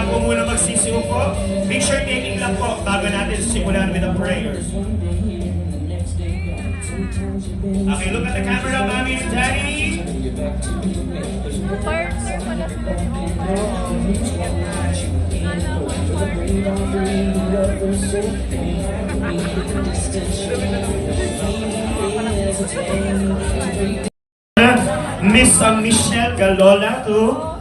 kailangan po muna magsisiupo. Picture taking lang po bago natin simulan with the prayers. Okay, look at the camera, mommy and daddy. Partner pala Miss Michelle Galola to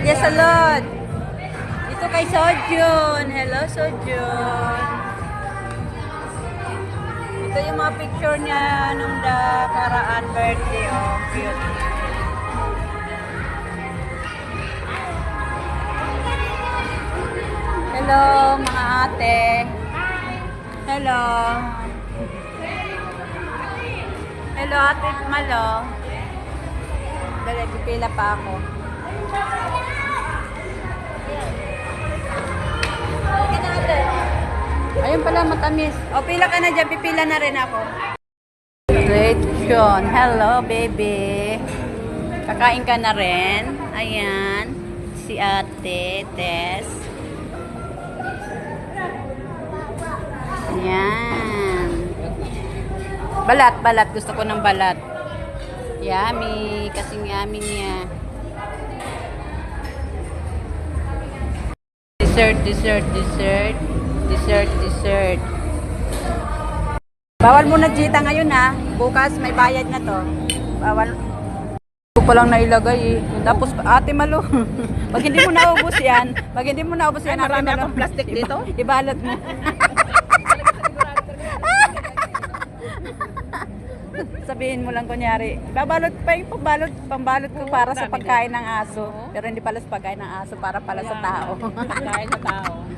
Julia Salud. Dito kay Sojun. Hello, Sojun. Ito yung mga picture niya nung nakaraan birthday. Oh, cute. Hello, mga ate. Hello. Hello, ate Malo. Dali, pipila pa ako. Ayun pala, matamis. O, pila ka na dyan. Pipila na rin ako. Great Sean. Hello, baby. Kakain ka na rin. Ayan. Si ate, Tess. Ayan. Balat, balat. Gusto ko ng balat. Yummy. Kasing yummy niya. Dessert, dessert, dessert. Dessert, dessert. Bawal muna Gita ngayon ha. Bukas may bayad na to. Bawal. Ito pa lang nailagay eh. Tapos ate Malo. Pag hindi mo naubos yan. Pag hindi mo naubos yan. Ay, marami akong plastic dito. Ibalot mo. Sabihin mo lang kunyari. Babalot pa yung pambalot ko para sa pagkain ng aso. Pero hindi pala sa pagkain ng aso. Para pala sa tao. Pagkain sa tao.